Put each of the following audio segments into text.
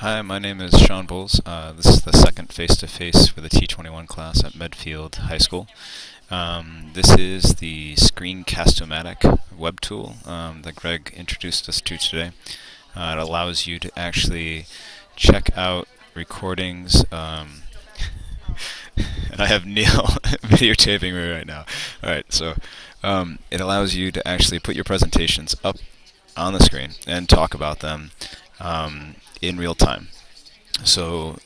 Hi, my name is Sean Bowles. This is the second face-to-face for the T21 class at Medfield High School. This is the Screencast-O-Matic web tool that Greg introduced us to today. It allows you to actually check out recordings. And I have Neil videotaping me right now. Alright, so it allows you to actually put your presentations up on the screen and talk about them in real time. So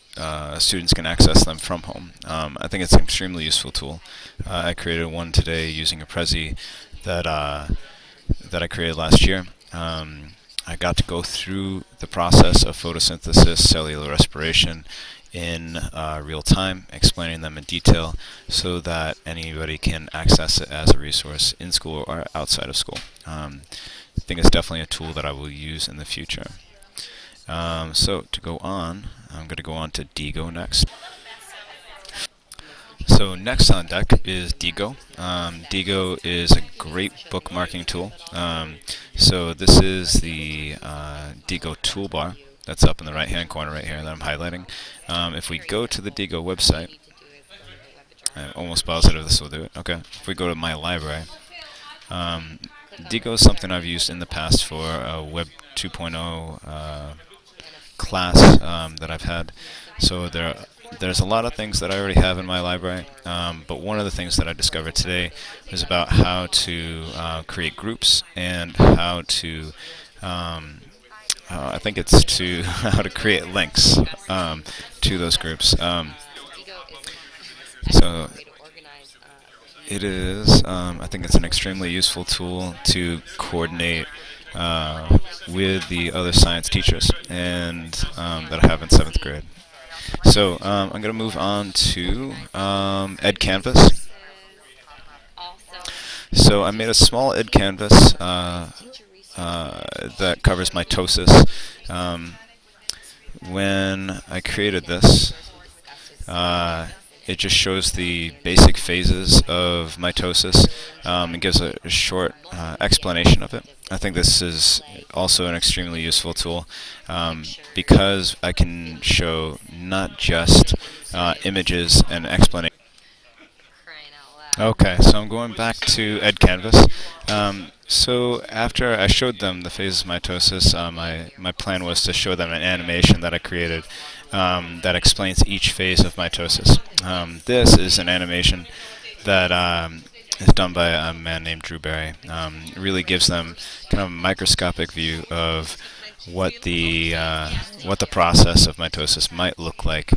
students can access them from home. I think it's an extremely useful tool. I created one today using a Prezi that I created last year. I got to go through the process of photosynthesis, cellular respiration in real time, explaining them in detail so that anybody can access it as a resource in school or outside of school. I think it's definitely a tool that I will use in the future. So to go on, I'm going to go on to Diigo next. So next on deck is Diigo. Diigo is a great bookmarking tool. So this is the Diigo toolbar that's up in the right-hand corner right here that I'm highlighting. If we go to the Diigo website, I'm almost positive this will do it. Okay. If we go to my library, Diigo is something I've used in the past for a Web 2.0 class that I've had. So there's a lot of things that I already have in my library, but one of the things that I discovered today was about how to create groups and how to I think it's to how to create links to those groups. So it is, I think it's an extremely useful tool to coordinate with the other science teachers and that I have in 7th grade. So I'm going to move on to EdCanvas. So I made a small EdCanvas that covers mitosis. When I created this, it just shows the basic phases of mitosis and gives a short explanation of it. I think this is also an extremely useful tool because I can show not just images and explanation. Okay, so I'm going back to EdCanvas. So after I showed them the phases of mitosis, my plan was to show them an animation that I created that explains each phase of mitosis. This is an animation that is done by a man named Drew Barry. It really gives them kind of a microscopic view of what the process of mitosis might look like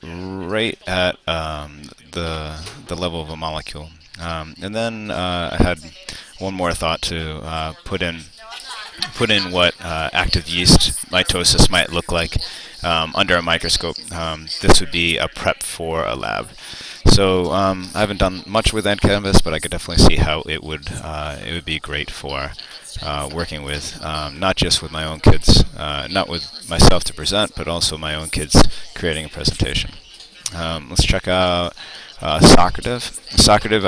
right at the level of a molecule. And then I had one more thought to put in what active yeast mitosis might look like under a microscope. This would be a prep for a lab. So I haven't done much with EdCanvas, but I could definitely see how it would be great for working with not just with my own kids, not with myself to present, but also my own kids creating a presentation. Let's check out Socrative. Socrative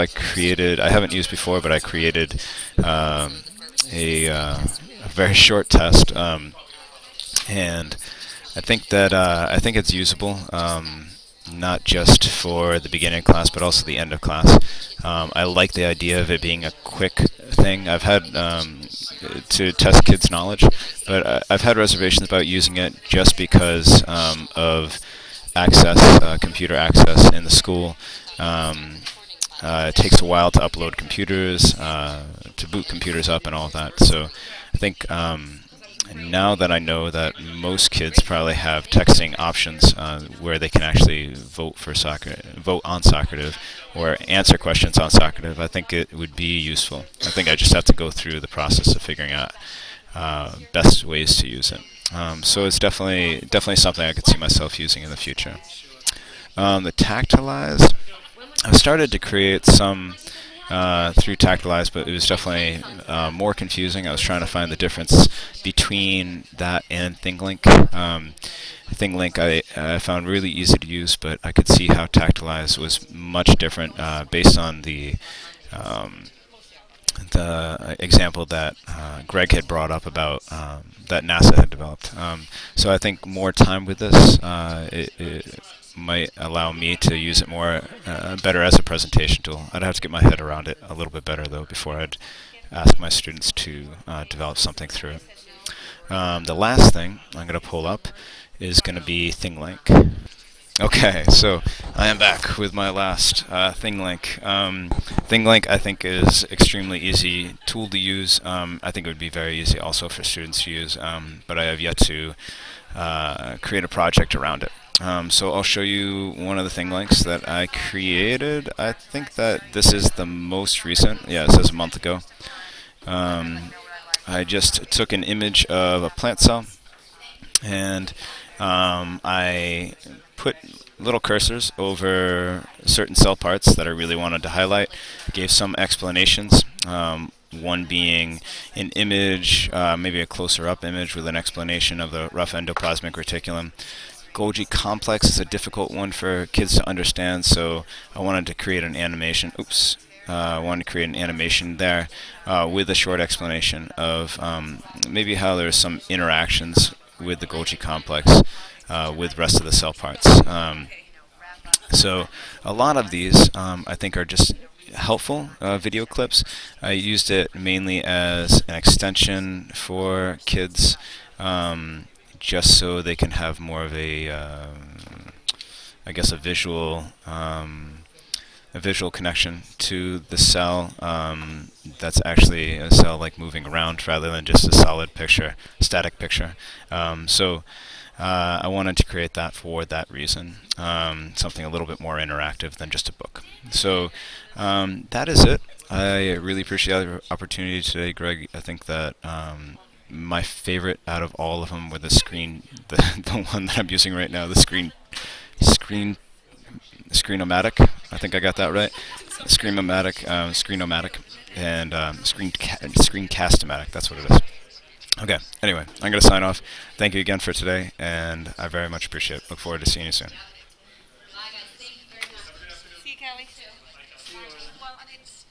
I haven't used before, but I created a very short test, and I think it's usable, not just for the beginning of class, but also the end of class. I like the idea of it being a quick thing. I've had to test kids' knowledge, but I've had reservations about using it just because of access, computer access in the school. It takes a while to upload computers, to boot computers up and all of that. So I think now that I know that most kids probably have texting options where they can actually vote on Socrative or answer questions on Socrative, I think it would be useful. I think I just have to go through the process of figuring out best ways to use it. So it's definitely something I could see myself using in the future. The Tactilize, I've started to create some through Tactilize, but it was definitely more confusing. I was trying to find the difference between that and ThingLink. ThingLink I found really easy to use, but I could see how Tactilize was much different based on the the example that Greg had brought up about that NASA had developed. So I think more time with this, it might allow me to use it more better as a presentation tool. I'd have to get my head around it a little bit better though before I'd ask my students to develop something through it. The last thing I'm going to pull up is going to be ThingLink. Okay, so I am back with my last ThingLink. ThingLink, I think, is extremely easy tool to use. I think it would be very easy also for students to use, but I have yet to create a project around it. So I'll show you one of the ThingLinks that I created. I think that this is the most recent. Yeah, it says a month ago. I just took an image of a plant cell, and I put little cursors over certain cell parts that I really wanted to highlight, gave some explanations, one being an image, maybe a closer up image with an explanation of the rough endoplasmic reticulum. Golgi complex is a difficult one for kids to understand, so I wanted to create an animation. I wanted to create an animation there with a short explanation of maybe how there's some interactions with the Golgi complex with rest of the cell parts. So a lot of these I think are just helpful video clips. I used it mainly as an extension for kids, just so they can have more of a, I guess, a visual connection to the cell that's actually a cell like moving around rather than just a solid picture, static picture. So I wanted to create that for that reason, something a little bit more interactive than just a book. So that is it. I really appreciate the opportunity today, Greg. I think that my favorite out of all of them were the the one that I'm using right now, the Screenomatic. I think I got that right. Screenomatic, and Screencast-O-Matic. That's what it is. Okay. Anyway, I'm going to sign off. Thank you again for today, and I very much appreciate it. Look forward to seeing you soon. See you, Kelly. Well, and it's